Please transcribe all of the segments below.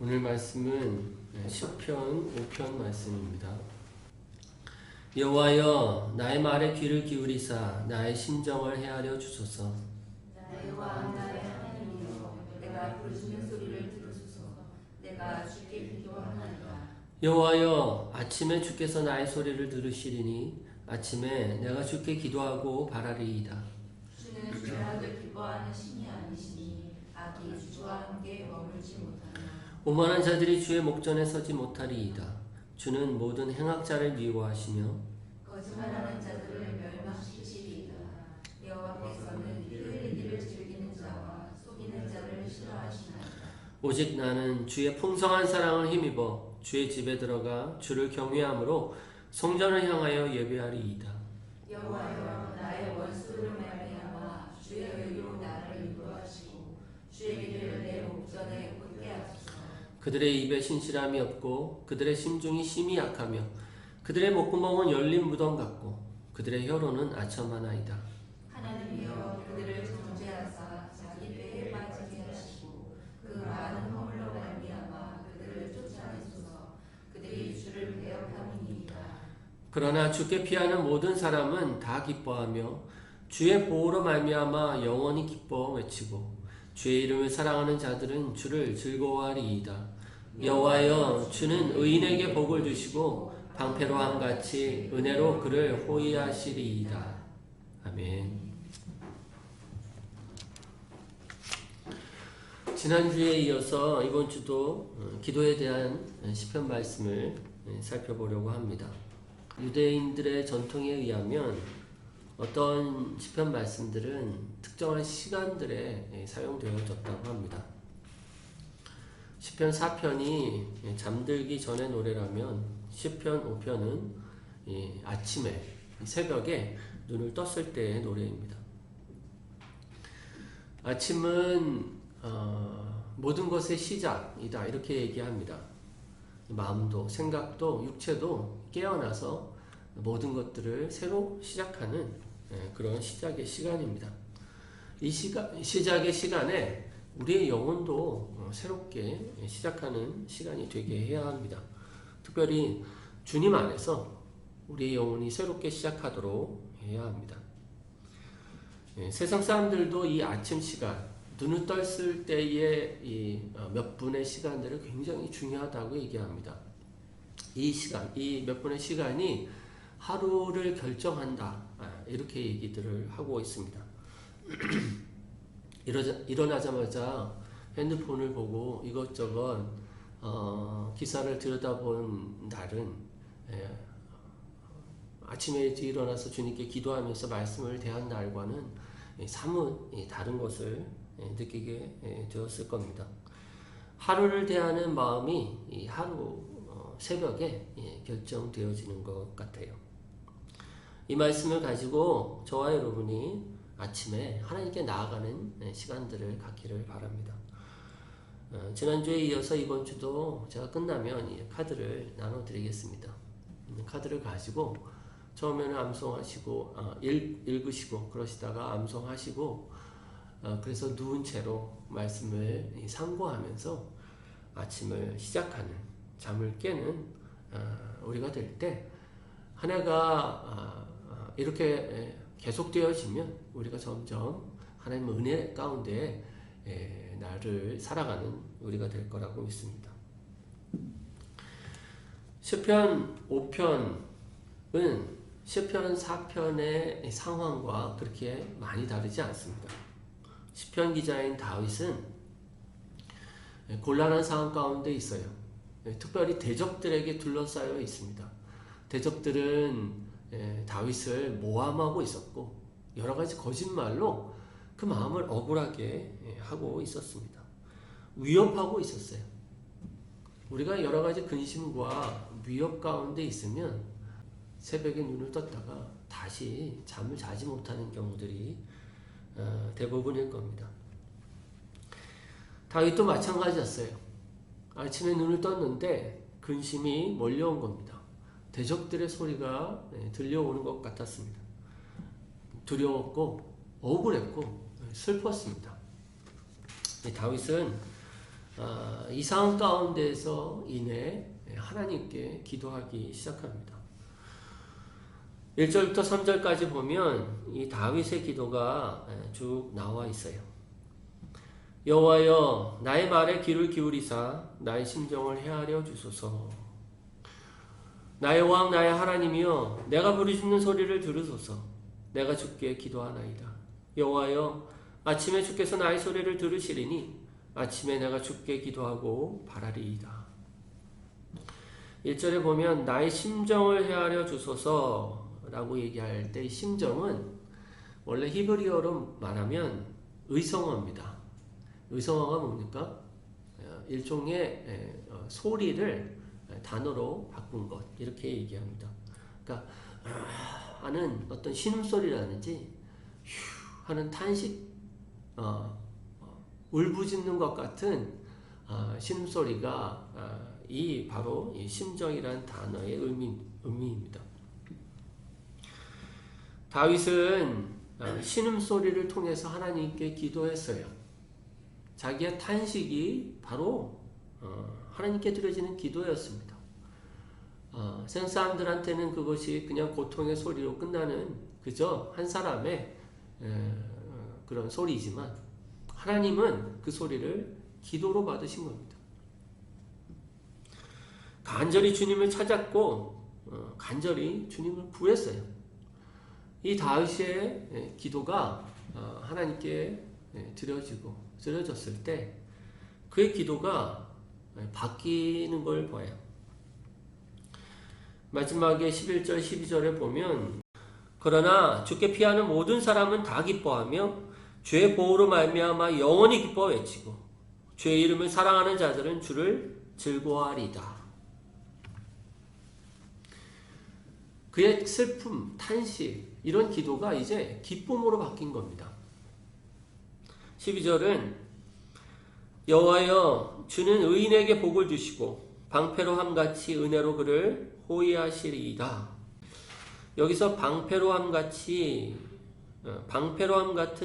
오늘 말씀은 시편 5편 말씀입니다. 여호와여 나의 말에 귀를 기울이사 나의 심정을 헤아려 주소서. 나의 왕 나의 하나님이여 내가 부르짖는 소리를 들으소서. 내가 주께 기도하나이다. 여호와여 아침에 주께서 나의 소리를 들으시리니 아침에 내가 주께 기도하고 바라리이다. 주는 죄악을 기뻐하는 신이 아니시니 악이 주와 함께 머물지 못하나. 오만한 자들이 주의 목전에 서지 못하리이다. 주는 모든 행악자를 미워하시며 거짓말하는 자들을 멸망시키시리이다. 여호와께서는 피 흘리기를 즐기는 자와 속이는 자를 싫어하시나이다. 오직 나는 주의 풍성한 사랑을 힘입어 주의 집에 들어가 주를 경외함으로 성전을 향하여 예배하리이다. 여호와여 나의 원수를 말미암아 주의 의로 나를 인도하시고 주의 길을 내 목전에 굳게 하소서. 그들의 입에 신실함이 없고 그들의 심중이 심히 약하며 그들의 목구멍은 열린 무덤 같고 그들의 혀로는 아첨하나이다. 하나님이여 그들을 정죄하사 자기 배에 빠지게 하시고 그 많은 허물로 말미암아 그들을 쫓아내소서. 그들이 주를 배역함이니이다. 그러나 주께 피하는 모든 사람은 다 기뻐하며 주의 보호로 말미암아 영원히 기뻐 외치고 주의 이름을 사랑하는 자들은 주를 즐거워하리이다. 여호와여 주는 의인에게 복을 주시고 방패로 함같이 은혜로 그를 호위하시리이다. 아멘. 지난주에 이어서 이번 주도 기도에 대한 시편 말씀을 살펴보려고 합니다. 유대인들의 전통에 의하면 어떤 시편 말씀들은 특정한 시간들에 사용되어졌다고 합니다. 시편 4편이 잠들기 전의 노래라면 시편 5편은 아침에 새벽에 눈을 떴을 때의 노래입니다. 아침은 모든 것의 시작이다 이렇게 얘기합니다. 마음도 생각도 육체도 깨어나서 모든 것들을 새로 시작하는 그런 시작의 시간입니다. 이 시작의 시간에 우리의 영혼도 새롭게 시작하는 시간이 되게 해야 합니다. 특별히 주님 안에서 우리의 영혼이 새롭게 시작하도록 해야 합니다. 세상 사람들도 이 아침 시간, 눈을 떴을 때의 이 몇 분의 시간들을 굉장히 중요하다고 얘기합니다. 이 시간, 이 몇 분의 시간이 하루를 결정한다. 이렇게 얘기들을 하고 있습니다. 일어나자마자 핸드폰을 보고 이것저것 기사를 들여다본 날은 아침에 일찍 일어나서 주님께 기도하면서 말씀을 대한 날과는 사뭇 다른 것을 느끼게 되었을 겁니다. 하루를 대하는 마음이 이 하루 새벽에 결정되어지는 것 같아요. 이 말씀을 가지고 저와 여러분이 아침에 하나님께 나아가는 시간들을 갖기를 바랍니다. 지난주에 이어서 이번 주도 제가 끝나면 이 카드를 나눠드리겠습니다. 카드를 가지고 처음에는 암송하시고 읽으시고 그러시다가 암송하시고 그래서 누운 채로 말씀을 삼고하면서 아침을 시작하는 잠을 깨는 우리가 될 때 한 해가 이렇게 계속되어지면 우리가 점점 하나님의 은혜 가운데 나를 살아가는 우리가 될 거라고 믿습니다. 시편 5편은 시편 4편의 상황과 그렇게 많이 다르지 않습니다. 시편 기자인 다윗은 곤란한 상황 가운데 있어요. 특별히 대적들에게 둘러싸여 있습니다. 대적들은 다윗을 모함하고 있었고 여러 가지 거짓말로 그 마음을 억울하게 하고 있었습니다. 위협하고 있었어요. 우리가 여러 가지 근심과 위협 가운데 있으면 새벽에 눈을 떴다가 다시 잠을 자지 못하는 경우들이 대부분일 겁니다. 다윗도 마찬가지였어요. 아침에 눈을 떴는데 근심이 몰려온 겁니다. 대적들의 소리가 들려오는 것 같았습니다. 두려웠고 억울했고 슬펐습니다. 다윗은 이 상황 가운데서 인해 하나님께 기도하기 시작합니다. 1절부터 3절까지 보면 이 다윗의 기도가 쭉 나와 있어요. 여호와여 나의 말에 귀를 기울이사 나의 심정을 헤아려 주소서. 나의 왕 나의 하나님이여 내가 부르짖는 소리를 들으소서. 내가 주께 기도하나이다. 여호와여 아침에 주께서 나의 소리를 들으시리니 아침에 내가 주께 기도하고 바라리이다. 1절에 보면 나의 심정을 헤아려 주소서 라고 얘기할 때 이 심정은 원래 히브리어로 말하면 의성어입니다. 의성어가 뭡니까? 일종의 소리를 단어로 바꾼 것 이렇게 얘기합니다. 그러니까 하는 어떤 신음소리라든지 휴 하는 탄식 울부짖는 것 같은 신음소리가 이 바로 이 심정이라는 단어의 의미입니다. 다윗은 신음소리를 통해서 하나님께 기도했어요. 자기의 탄식이 바로 하나님께 드려지는 기도였습니다. 세상 사람들한테는 그것이 그냥 고통의 소리로 끝나는 그저 한 사람의 그런 소리이지만 하나님은 그 소리를 기도로 받으신 겁니다. 간절히 주님을 찾았고 간절히 주님을 구했어요. 이 다윗의 기도가 하나님께 드려졌을 때 그의 기도가 바뀌는 걸 봐요. 마지막에 11절 12절에 보면 그러나 주께 피하는 모든 사람은 다 기뻐하며 주의 보호로 말미암아 영원히 기뻐 외치고 주의 이름을 사랑하는 자들은 주를 즐거워하리다. 그의 슬픔, 탄식 이런 기도가 이제 기쁨으로 바뀐 겁니다. 12절은 여호와여 주는 의인에게 복을 주시고 방패로함같이 은혜로 그를 호위하시리이다. 여기서 방패로함 같은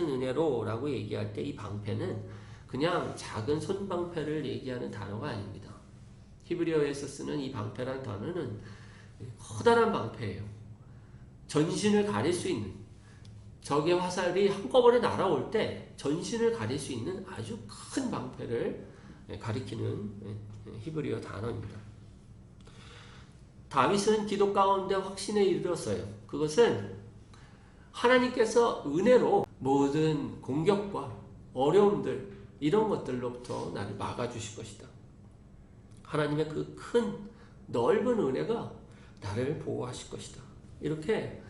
은혜로 라고 얘기할 때 이 방패는 그냥 작은 손방패를 얘기하는 단어가 아닙니다. 히브리어에서 쓰는 이 방패라는 단어는 커다란 방패예요. 전신을 가릴 수 있는 적의 화살이 한꺼번에 날아올 때 전신을 가릴 수 있는 아주 큰 방패를 가리키는 히브리어 단어입니다. 다윗은 기도 가운데 확신에 이르렀어요. 그것은 하나님께서 은혜로 모든 공격과 어려움들 이런 것들로부터 나를 막아주실 것이다. 하나님의 그 큰 넓은 은혜가 나를 보호하실 것이다. 이렇게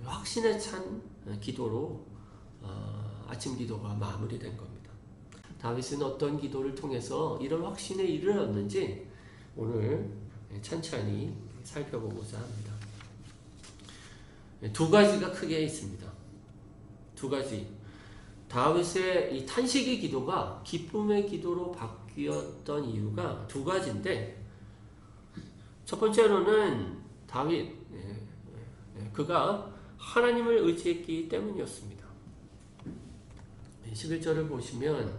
확신에 찬 기도로 아침 기도가 마무리된 겁니다. 다윗은 어떤 기도를 통해서 이런 확신에 이르렀는지 오늘 천천히 살펴보고자 합니다. 두 가지가 크게 있습니다. 두 가지. 다윗의 이 탄식의 기도가 기쁨의 기도로 바뀌었던 이유가 두 가지인데 첫 번째로는 다윗 그가 하나님을 의지했기 때문이었습니다. 11절을 보시면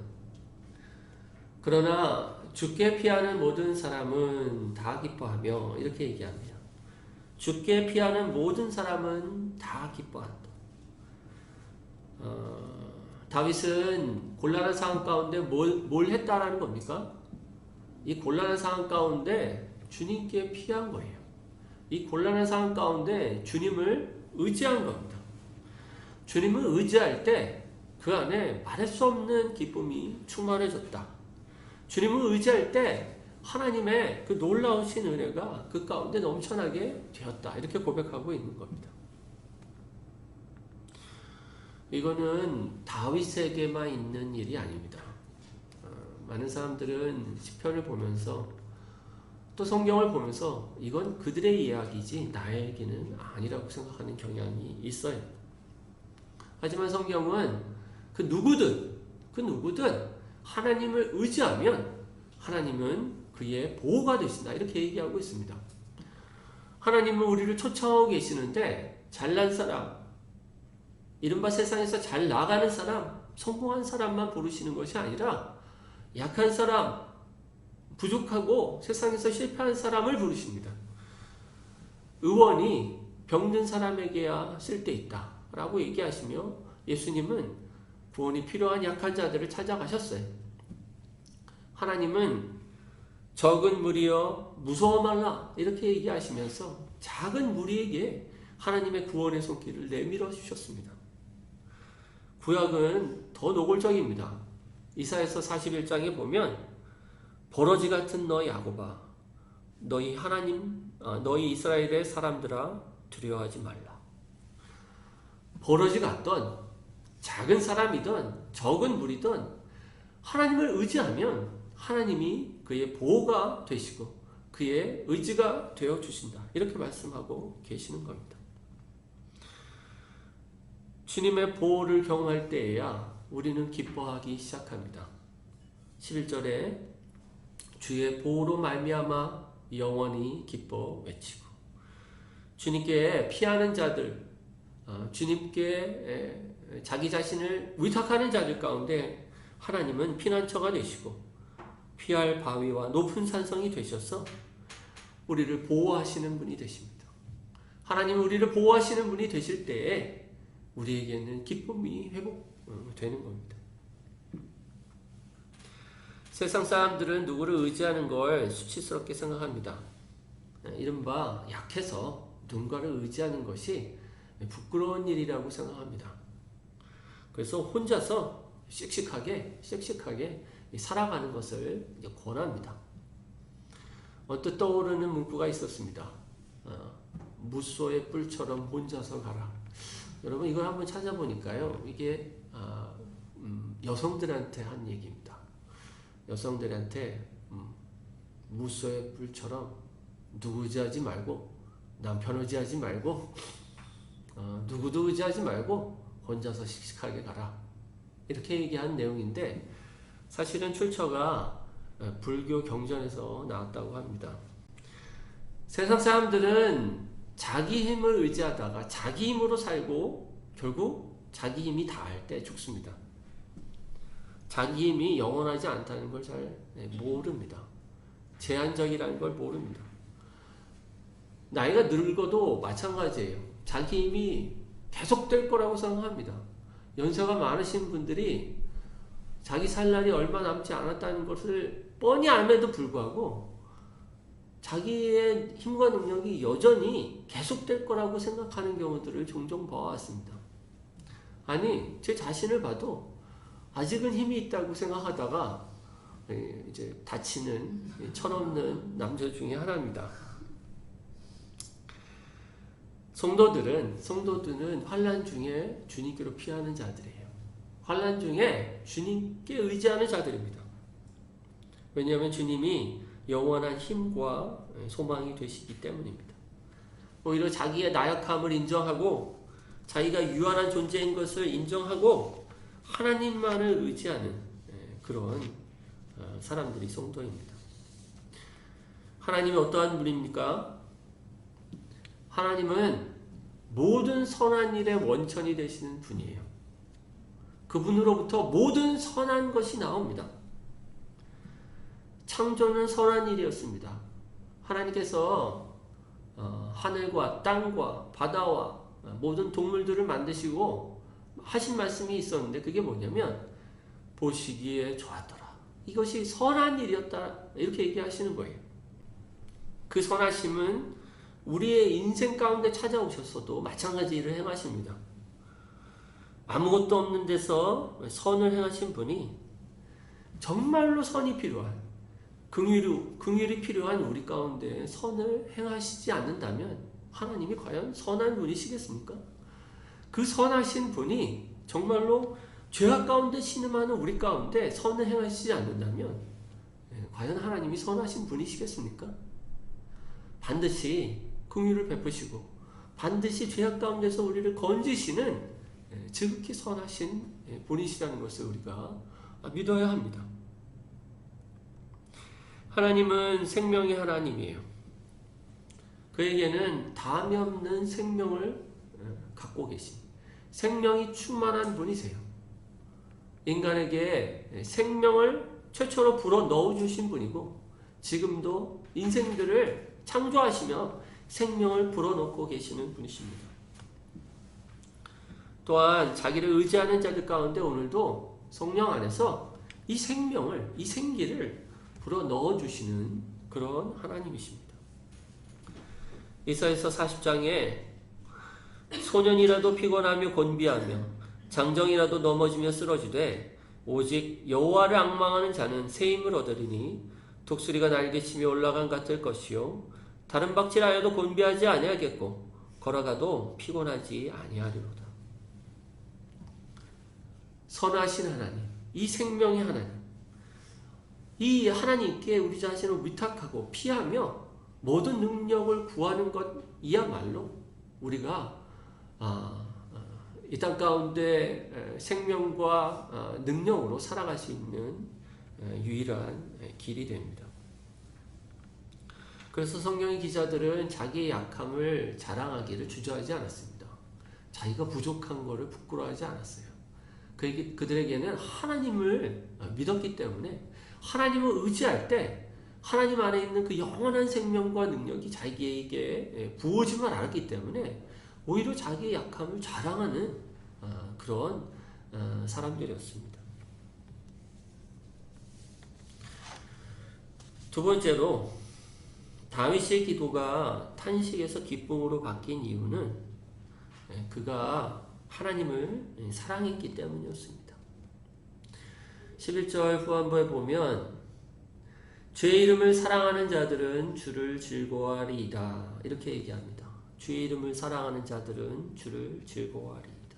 그러나 주께 피하는 모든 사람은 다 기뻐하며 이렇게 얘기합니다. 주께 피하는 모든 사람은 다 기뻐한다. 다윗은 곤란한 상황 가운데 뭘 했다라는 겁니까? 이 곤란한 상황 가운데 주님께 피한 거예요. 이 곤란한 상황 가운데 주님을 의지한 겁니다. 주님을 의지할 때 그 안에 말할 수 없는 기쁨이 충만해졌다. 주님을 의지할 때 하나님의 그 놀라우신 은혜가 그 가운데 넘쳐나게 되었다. 이렇게 고백하고 있는 겁니다. 이거는 다윗에게만 있는 일이 아닙니다. 많은 사람들은 시편을 보면서 또 성경을 보면서 이건 그들의 이야기지 나에게는 아니라고 생각하는 경향이 있어요. 하지만 성경은 그 누구든 하나님을 의지하면 하나님은 그의 보호가 되신다. 이렇게 얘기하고 있습니다. 하나님은 우리를 초청하고 계시는데 잘난 사람, 이른바 세상에서 잘 나가는 사람, 성공한 사람만 부르시는 것이 아니라 약한 사람, 부족하고 세상에서 실패한 사람을 부르십니다. 의원이 병든 사람에게야 쓸데있다 라고 얘기하시며 예수님은 구원이 필요한 약한 자들을 찾아가셨어요. 하나님은 적은 무리여 무서워 말라 이렇게 얘기하시면서 작은 무리에게 하나님의 구원의 손길을 내밀어 주셨습니다. 구약은 더 노골적입니다. 이사야서 41장에 보면 버러지 같은 너 야곱아 너희 너희 이스라엘의 사람들아 두려워하지 말라. 버러지 같던 작은 사람이든 적은 무리든 하나님을 의지하면 하나님이 그의 보호가 되시고 그의 의지가 되어 주신다. 이렇게 말씀하고 계시는 겁니다. 주님의 보호를 경험할 때에야 우리는 기뻐하기 시작합니다. 11절에 주의 보호로 말미암아 영원히 기뻐 외치고 주님께 피하는 자들 주님께 자기 자신을 위탁하는 자들 가운데 하나님은 피난처가 되시고 피할 바위와 높은 산성이 되셔서 우리를 보호하시는 분이 되십니다. 하나님은 우리를 보호하시는 분이 되실 때에 우리에게는 기쁨이 회복되는 겁니다. 세상 사람들은 누구를 의지하는 걸 수치스럽게 생각합니다. 이른바 약해서 누군가를 의지하는 것이 부끄러운 일이라고 생각합니다. 그래서 혼자서 씩씩하게 살아가는 것을 권합니다. 언뜻 떠오르는 문구가 있었습니다. 무소의 뿔처럼 혼자서 가라. 여러분 이걸 한번 찾아보니까요. 이게 여성들한테 한 얘기입니다. 여성들한테 무소의 뿔처럼 누구 의지하지 말고 남편 의지하지 말고 누구도 의지하지 말고 혼자서 씩씩하게 가라. 이렇게 얘기한 내용인데 사실은 출처가 불교 경전에서 나왔다고 합니다. 세상 사람들은 자기 힘을 의지하다가 자기 힘으로 살고 결국 자기 힘이 다할 때 죽습니다. 자기 힘이 영원하지 않다는 걸 잘 모릅니다. 제한적이라는 걸 모릅니다. 나이가 늙어도 마찬가지예요. 자기 힘이 계속될 거라고 생각합니다. 연세가 많으신 분들이 자기 살 날이 얼마 남지 않았다는 것을 뻔히 알면도 불구하고 자기의 힘과 능력이 여전히 계속될 거라고 생각하는 경우들을 종종 봐왔습니다. 아니, 제 자신을 봐도 아직은 힘이 있다고 생각하다가 이제 다치는 철없는 남자 중에 하나입니다. 성도들은 환난 중에 주님께로 피하는 자들이에요. 환난 중에 주님께 의지하는 자들입니다. 왜냐하면 주님이 영원한 힘과 소망이 되시기 때문입니다. 오히려 자기의 나약함을 인정하고 자기가 유한한 존재인 것을 인정하고 하나님만을 의지하는 그런 사람들이 성도입니다. 하나님이 어떠한 분입니까? 하나님은 모든 선한 일의 원천이 되시는 분이에요. 그분으로부터 모든 선한 것이 나옵니다. 창조는 선한 일이었습니다. 하나님께서 하늘과 땅과 바다와 모든 동물들을 만드시고 하신 말씀이 있었는데 그게 뭐냐면 보시기에 좋았더라. 이것이 선한 일이었다. 이렇게 얘기하시는 거예요. 그 선하심은 우리의 인생 가운데 찾아오셨어도 마찬가지 일을 행하십니다. 아무것도 없는 데서 선을 행하신 분이 정말로 선이 필요한 긍휼이 필요한 우리 가운데 선을 행하시지 않는다면 하나님이 과연 선한 분이시겠습니까? 그 선하신 분이 정말로 죄악 가운데 신음하는 우리 가운데 선을 행하시지 않는다면 과연 하나님이 선하신 분이시겠습니까? 반드시 긍휼을 베푸시고 반드시 죄악 가운데서 우리를 건지시는 지극히 선하신 분이시라는 것을 우리가 믿어야 합니다. 하나님은 생명의 하나님이에요. 그에게는 담이 없는 생명을 갖고 계신 생명이 충만한 분이세요. 인간에게 생명을 최초로 불어 넣어주신 분이고 지금도 인생들을 창조하시며 생명을 불어넣고 계시는 분이십니다. 또한 자기를 의지하는 자들 가운데 오늘도 성령 안에서 이 생명을, 이 생기를 불어넣어 주시는 그런 하나님이십니다. 이사야서 40장에 소년이라도 피곤하며 곤비하며 장정이라도 넘어지며 쓰러지되 오직 여호와를 앙망하는 자는 새 힘을 얻으리니 독수리가 날개치며 올라간 같을 것이요 다른 박질하여도 곤비하지 아니하겠고 걸어가도 피곤하지 아니하리로다. 선하신 하나님, 이 생명의 하나님, 이 하나님께 우리 자신을 위탁하고 피하며 모든 능력을 구하는 것이야말로 우리가 이 땅 가운데 생명과 능력으로 살아갈 수 있는 유일한 길이 됩니다. 그래서 성경의 기자들은 자기의 약함을 자랑하기를 주저하지 않았습니다. 자기가 부족한 것을 부끄러워하지 않았어요. 그들에게는 하나님을 믿었기 때문에 하나님을 의지할 때 하나님 안에 있는 그 영원한 생명과 능력이 자기에게 부어짐을 알았기 때문에 오히려 자기의 약함을 자랑하는 그런 사람들이었습니다. 두 번째로 다윗의 기도가 탄식에서 기쁨으로 바뀐 이유는 그가 하나님을 사랑했기 때문이었습니다. 11절 후반부에 보면 주의 이름을 사랑하는 자들은 주를 즐거워하리이다 이렇게 얘기합니다. 주의 이름을 사랑하는 자들은 주를 즐거워하리이다.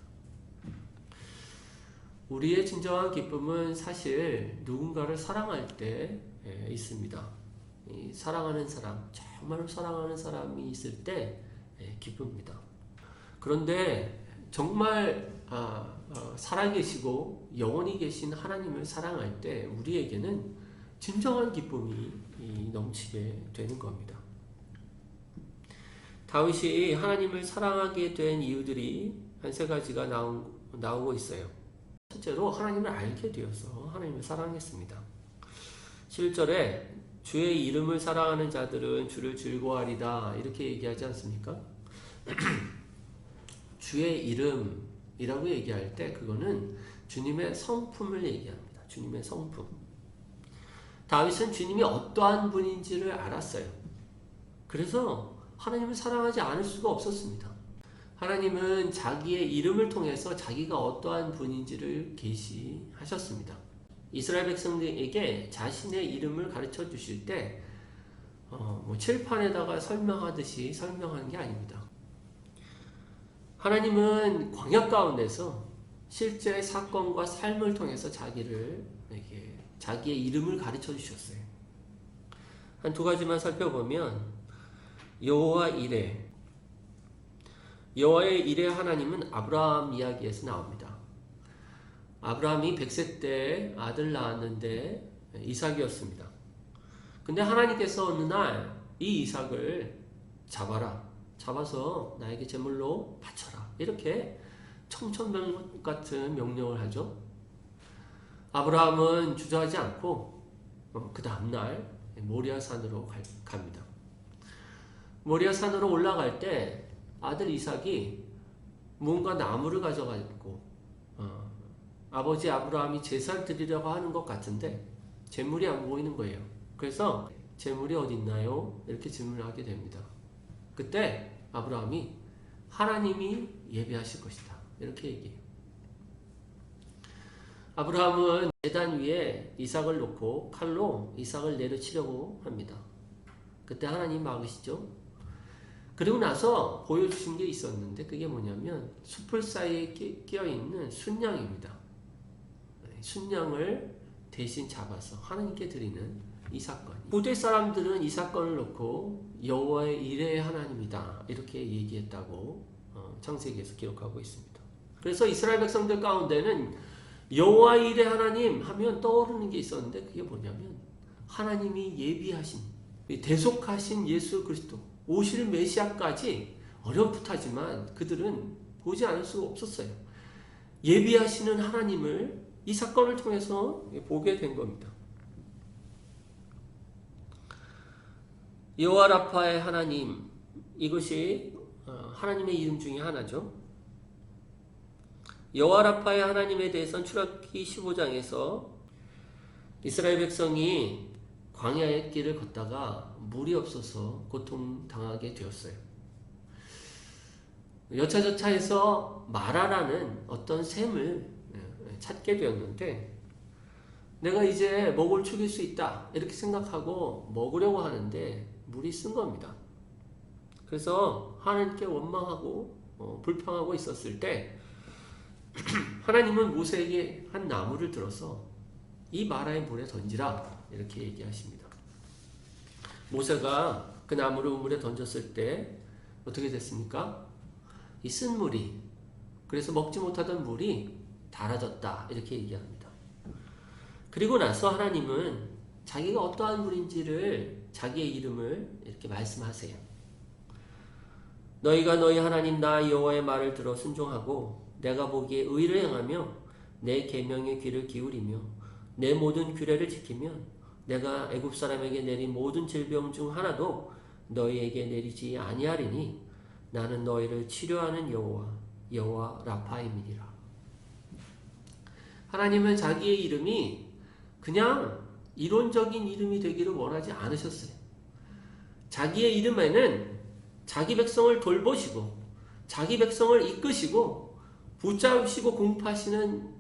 우리의 진정한 기쁨은 사실 누군가를 사랑할 때 있습니다. 사랑하는 사람, 정말로 사랑하는 사람이 있을 때 기쁩니다. 그런데 정말 살아계시고 영원히 계신 하나님을 사랑할 때 우리에게는 진정한 기쁨이 넘치게 되는 겁니다. 다윗이 하나님을 사랑하게 된 이유들이 한 세 가지가 나오고 있어요. 첫째로 하나님을 알게 되어서 하나님을 사랑했습니다. 11절에 주의 이름을 사랑하는 자들은 주를 즐거워하리다 이렇게 얘기하지 않습니까? 주의 이름이라고 얘기할 때 그거는 주님의 성품을 얘기합니다. 주님의 성품. 다윗은 주님이 어떠한 분인지를 알았어요. 그래서 하나님을 사랑하지 않을 수가 없었습니다. 하나님은 자기의 이름을 통해서 자기가 어떠한 분인지를 계시하셨습니다. 이스라엘 백성들에게 자신의 이름을 가르쳐 주실 때 칠판에다가 설명하듯이 설명한 게 아닙니다. 하나님은 광야 가운데서 실제 사건과 삶을 통해서 자기의 이름을 가르쳐 주셨어요. 한 두 가지만 살펴보면 여호와 이레, 여호와의 이레 하나님은 아브라함 이야기에서 나옵니다. 아브라함이 100세 때 아들 낳았는데 이삭이었습니다. 근데 하나님께서 어느 날 이 이삭을 잡아서 나에게 제물로 바쳐라 이렇게 청천벽력 같은 명령을 하죠. 아브라함은 주저하지 않고 그 다음날 모리아 산으로 갑니다. 모리아 산으로 올라갈 때 아들 이삭이 뭔가 나무를 가져가고 아버지 아브라함이 제사를 드리려고 하는 것 같은데 제물이 안 보이는 거예요. 그래서 제물이 어디 있나요? 이렇게 질문을 하게 됩니다. 그때 아브라함이 하나님이 예배하실 것이다 이렇게 얘기해요. 아브라함은 제단 위에 이삭을 놓고 칼로 이삭을 내려치려고 합니다. 그때 하나님 막으시죠. 그리고 나서 보여주신 게 있었는데 그게 뭐냐면 숯불 사이에 끼어있는 순양입니다. 순양을 대신 잡아서 하나님께 드리는 이 사건. 고대 사람들은 이 사건을 놓고 여호와의 이레의 하나님이다 이렇게 얘기했다고 창세기에서 기록하고 있습니다. 그래서 이스라엘 백성들 가운데는 여호와 이레 하나님 하면 떠오르는 게 있었는데 그게 뭐냐면 하나님이 예비하신 대속하신 예수 그리스도 오실 메시아까지 어렴풋하지만 그들은 보지 않을 수가 없었어요. 예비하시는 하나님을 이 사건을 통해서 보게 된 겁니다. 여호와 라파의 하나님, 이것이 하나님의 이름 중에 하나죠. 여호와 라파의 하나님에 대해서는 출애굽기 15장에서 이스라엘 백성이 광야의 길을 걷다가 물이 없어서 고통당하게 되었어요. 여차저차해서 마라라는 어떤 샘을 찾게 되었는데, 내가 이제 먹을 죽일 수 있다 이렇게 생각하고 먹으려고 하는데 물이 쓴 겁니다. 그래서 하나님께 원망하고 불평하고 있었을 때 하나님은 모세에게 한 나무를 들어서 이 마라의 물에 던지라 이렇게 얘기하십니다. 모세가 그 나무를 우물에 던졌을 때 어떻게 됐습니까? 이 쓴 물이, 그래서 먹지 못하던 물이 달아졌다 이렇게 얘기합니다. 그리고 나서 하나님은 자기가 어떠한 분인지를, 자기의 이름을 이렇게 말씀하세요. 너희가 너희 하나님 나 여호와의 말을 들어 순종하고 내가 보기에 의를 행하며 내 계명에 귀를 기울이며 내 모든 규례를 지키면 내가 애굽 사람에게 내린 모든 질병 중 하나도 너희에게 내리지 아니하리니 나는 너희를 치료하는 여호와 라파임이니라. 하나님은 자기의 이름이 그냥 이론적인 이름이 되기를 원하지 않으셨어요. 자기의 이름에는 자기 백성을 돌보시고 자기 백성을 이끄시고 붙잡으시고 공포하시는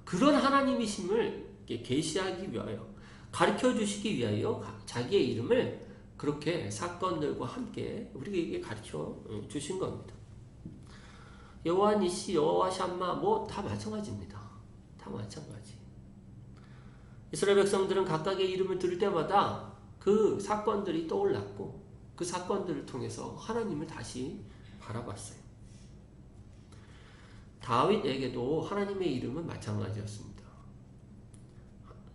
그런 하나님이심을 계시하기 위하여, 가르쳐 주시기 위하여 자기의 이름을 그렇게 사건들과 함께 우리에게 가르쳐 주신 겁니다. 여호와 니시, 여호와 샴마 뭐 다 마찬가지입니다. 다 마찬가지. 이스라엘 백성들은 각각의 이름을 들을 때마다 그 사건들이 떠올랐고 그 사건들을 통해서 하나님을 다시 바라봤어요. 다윗에게도 하나님의 이름은 마찬가지였습니다.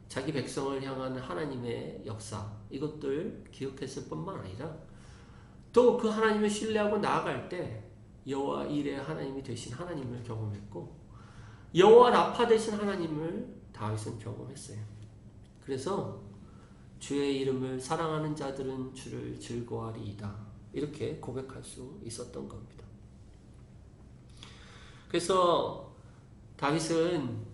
자기 백성을 향한 하나님의 역사, 이것들 기억했을 뿐만 아니라 또 그 하나님을 신뢰하고 나아갈 때 여호와 이레 하나님이 되신 하나님을 경험했고 여호와 라파 되신 하나님을 다윗은 경험했어요. 그래서 주의 이름을 사랑하는 자들은 주를 즐거워하리이다 이렇게 고백할 수 있었던 겁니다. 그래서 다윗은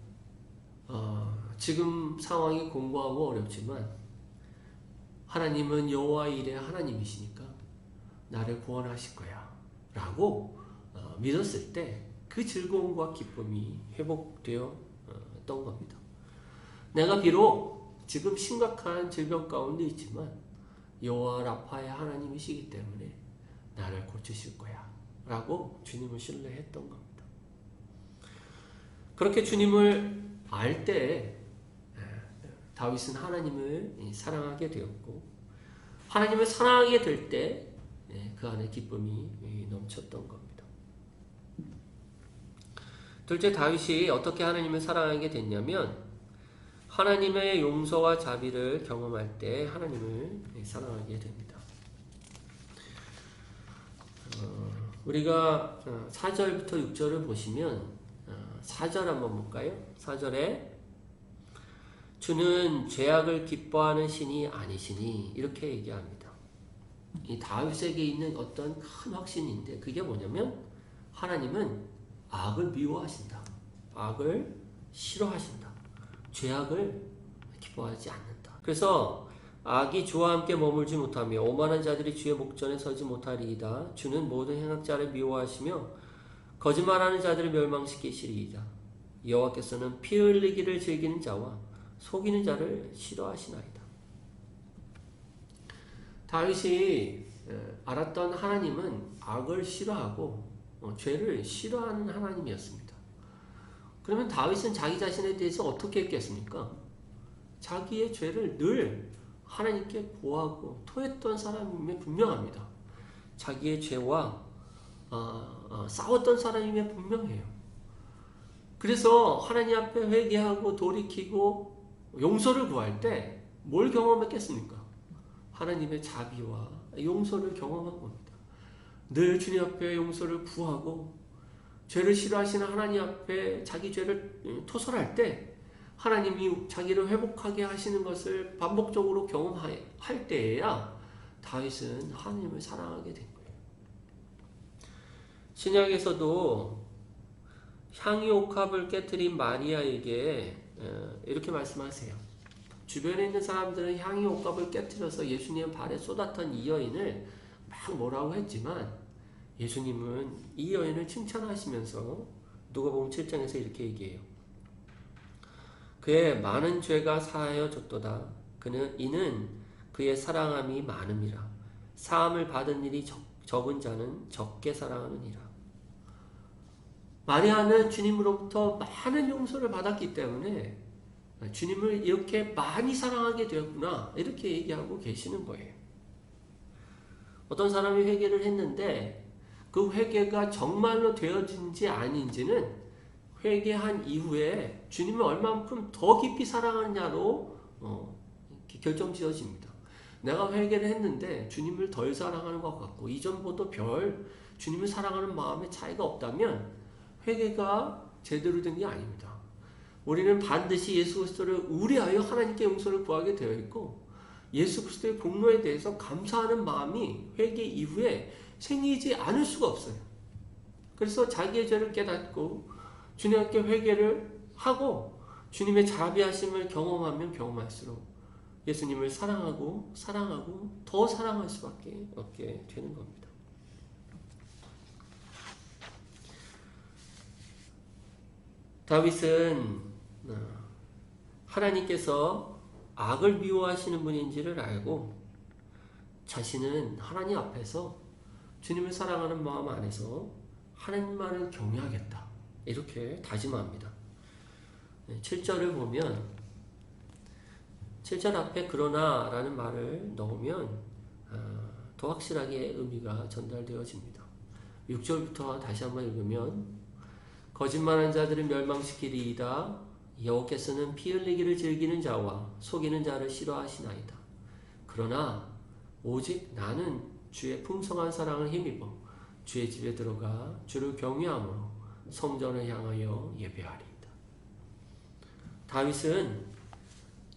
지금 상황이 공고하고 어렵지만 하나님은 여호와 이레 하나님이시니까 나를 구원하실 거야 라고 믿었을 때 그 즐거움과 기쁨이 회복되었던 겁니다. 내가 비록 지금 심각한 질병 가운데 있지만 여호와 라파의 하나님이시기 때문에 나를 고치실 거야 라고 주님을 신뢰했던 겁니다. 그렇게 주님을 알 때 다윗은 하나님을 사랑하게 되었고 하나님을 사랑하게 될 때 그 안에 기쁨이 넘쳤던 겁니다. 둘째, 다윗이 어떻게 하나님을 사랑하게 됐냐면 하나님의 용서와 자비를 경험할 때 하나님을 사랑하게 됩니다. 우리가 4절부터 6절을 보시면 4절 한번 볼까요? 4절에 주는 죄악을 기뻐하는 신이 아니시니 이렇게 얘기합니다. 이 다윗에게 있는 어떤 큰 확신인데 그게 뭐냐면 하나님은 악을 미워하신다. 악을 싫어하신다. 죄악을 기뻐하지 않는다. 그래서 악이 주와 함께 머물지 못하며 오만한 자들이 주의 목전에 서지 못하리이다. 주는 모든 행악자를 미워하시며 거짓말하는 자들을 멸망시키시리이다. 여호와께서는 피 흘리기를 즐기는 자와 속이는 자를 싫어하시나이다. 다윗이 알았던 하나님은 악을 싫어하고 죄를 싫어하는 하나님이었습니다. 그러면 다윗은 자기 자신에 대해서 어떻게 했겠습니까? 자기의 죄를 늘 하나님께 보호하고 토했던 사람임에 분명합니다. 자기의 죄와 싸웠던 사람임에 분명해요. 그래서 하나님 앞에 회개하고 돌이키고 용서를 구할 때 뭘 경험했겠습니까? 하나님의 자비와 용서를 경험한 겁니다. 늘 주님 앞에 용서를 구하고 죄를 싫어하시는 하나님 앞에 자기 죄를 토설할 때 하나님이 자기를 회복하게 하시는 것을 반복적으로 경험할 때에야 다윗은 하나님을 사랑하게 된 거예요. 신약에서도 향유 옥합을 깨뜨린 마리아에게 이렇게 말씀하세요. 주변에 있는 사람들은 향유 옥합을 깨뜨려서 예수님 발에 쏟았던 이 여인을 막 뭐라고 했지만 예수님은 이 여인을 칭찬하시면서 누가복음 7장에서 이렇게 얘기해요. 그의 많은 죄가 사하여졌도다. 이는 그의 사랑함이 많음이라. 사함을 받은 일이 적은 자는 적게 사랑하느니라. 마리아는 주님으로부터 많은 용서를 받았기 때문에 주님을 이렇게 많이 사랑하게 되었구나, 이렇게 얘기하고 계시는 거예요. 어떤 사람이 회개를 했는데 그 회개가 정말로 되어진지 아닌지는 회개한 이후에 주님을 얼만큼 더 깊이 사랑하느냐로 결정지어집니다. 내가 회개를 했는데 주님을 덜 사랑하는 것 같고 이전보다 별 주님을 사랑하는 마음의 차이가 없다면 회개가 제대로 된 게 아닙니다. 우리는 반드시 예수 그리스도를 의뢰하여 하나님께 용서를 구하게 되어 있고 예수 그리스도의 공로에 대해서 감사하는 마음이 회개 이후에 생기지 않을 수가 없어요. 그래서 자기의 죄를 깨닫고 주님께 회개를 하고 주님의 자비하심을 경험하면 경험할수록 예수님을 사랑하고 더 사랑할 수밖에 없게 되는 겁니다. 다윗은 하나님께서 악을 미워하시는 분인지를 알고 자신은 하나님 앞에서 주님을 사랑하는 마음 안에서 하나님만을 경외하겠다, 이렇게 다짐합니다. 7절을 보면 7절 앞에 그러나 라는 말을 넣으면 더 확실하게 의미가 전달되어집니다. 6절부터 다시 한번 읽으면 거짓말한 자들을 멸망시키리이다. 여호와께서는 피 흘리기를 즐기는 자와 속이는 자를 싫어하시나이다. 그러나 오직 나는 주의 풍성한 사랑을 힘입어 주의 집에 들어가 주를 경외함으로 성전을 향하여 예배하리이다. 다윗은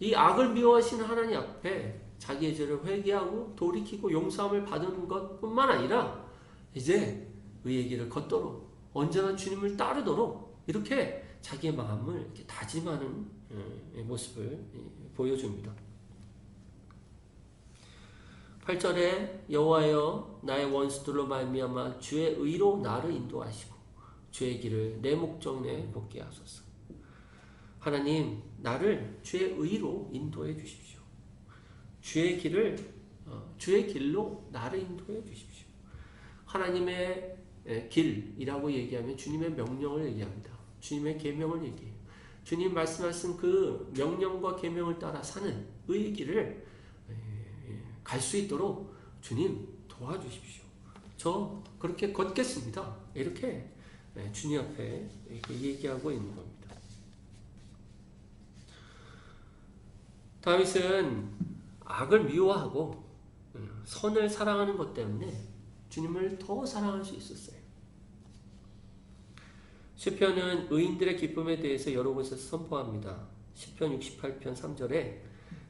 이 악을 미워하시는 하나님 앞에 자기의 죄를 회개하고 돌이키고 용서함을 받은 것뿐만 아니라 이제 의의 길을 걷도록 언제나 주님을 따르도록 이렇게 자기의 마음을 이렇게 다짐하는 모습을 보여줍니다. 8절에 여호와여 나의 원수들로 말미암아 주의 의로 나를 인도하시고 주의 길을 내 목전에 먹게 하소서. 하나님, 나를 주의 의로 인도해 주십시오. 주의 길로 나를 인도해 주십시오. 하나님의 길이라고 얘기하면 주님의 명령을 얘기합니다. 주님의 계명을 얘기해요. 주님 말씀하신 그 명령과 계명을 따라 사는 의의 길을 갈 수 있도록 주님 도와주십시오. 저 그렇게 걷겠습니다. 이렇게 주님 앞에 이렇게 얘기하고 있는 겁니다. 다윗은 악을 미워하고 선을 사랑하는 것 때문에 주님을 더 사랑할 수 있었어요. 시편은 의인들의 기쁨에 대해서 여러 곳에서 선포합니다. 시편 68편 3절에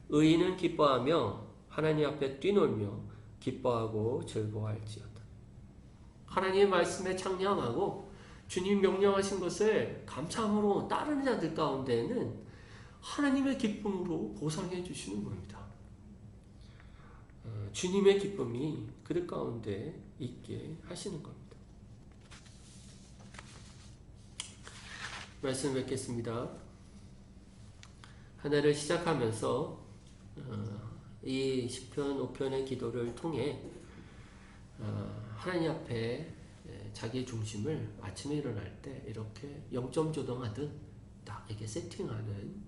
의인은 기뻐하며 하나님 앞에 뛰놀며 기뻐하고 즐거워할지어다. 하나님의 말씀에 창념하고 주님 명령하신 것을 감사함으로 따르는 자들 가운데에는 하나님의 기쁨으로 보상해 주시는 겁니다. 주님의 기쁨이 그들 가운데 있게 하시는 겁니다. 말씀 뵙겠습니다. 한 해를 시작하면서 이 시편 5편의 기도를 통해 하나님 앞에 자기의 중심을 아침에 일어날 때 이렇게 0점 조정하듯 딱 이렇게 세팅하는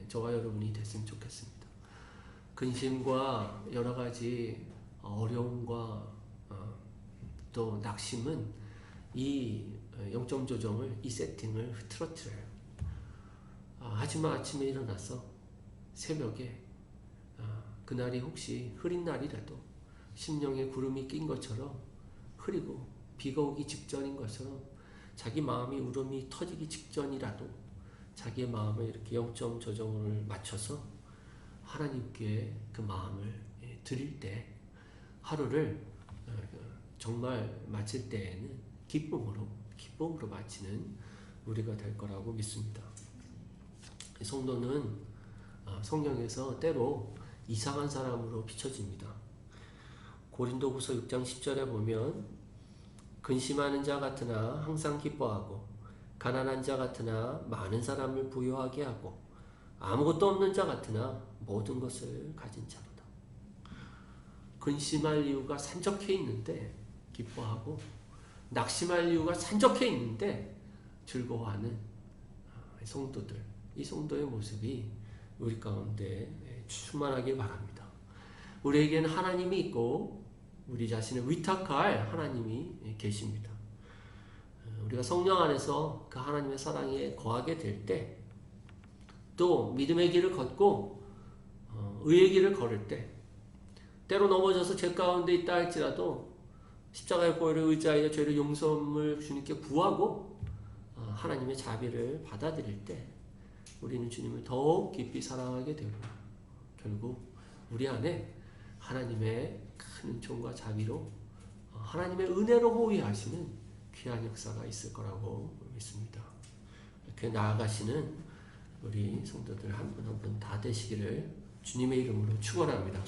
저와 여러분이 됐으면 좋겠습니다. 근심과 여러 가지 어려움과 또 낙심은 이 0점 조정을, 이 세팅을 흐트러뜨려요. 하지만 아침에 일어나서 새벽에 그날이 혹시 흐린 날이라도 심령에 구름이 낀 것처럼 흐리고 비가 오기 직전인 것처럼 자기 마음이 울음이 터지기 직전이라도 자기의 마음을 이렇게 0점 조정을 맞춰서 하나님께 그 마음을 드릴 때 하루를 정말 마칠 때에는 기쁨으로 마치는 우리가 될 거라고 믿습니다. 성도는 성경에서 때로 이상한 사람으로 비춰집니다. 고린도후서 6장 10절에 보면 근심하는 자 같으나 항상 기뻐하고 가난한 자 같으나 많은 사람을 부유하게 하고 아무것도 없는 자 같으나 모든 것을 가진 자로다. 근심할 이유가 산적해 있는데 기뻐하고 낙심할 이유가 산적해 있는데 즐거워하는 성도들, 이 성도의 모습이 우리 가운데 충만하길 바랍니다. 우리에게는 하나님이 있고 우리 자신을 위탁할 하나님이 계십니다. 우리가 성령 안에서 그 하나님의 사랑에 거하게 될 때, 또 믿음의 길을 걷고 의의 길을 걸을 때, 때로 넘어져서 죄 가운데 있다 할지라도 십자가의 보혈을 의지하여 죄를 용서함을 주님께 구하고 하나님의 자비를 받아들일 때 우리는 주님을 더욱 깊이 사랑하게 되고 결국 우리 안에 하나님의 큰 은총과 자비로 하나님의 은혜로 호위하시는 귀한 역사가 있을 거라고 믿습니다. 이렇게 나아가시는 우리 성도들 한 분 한 분 다 되시기를 주님의 이름으로 축원합니다.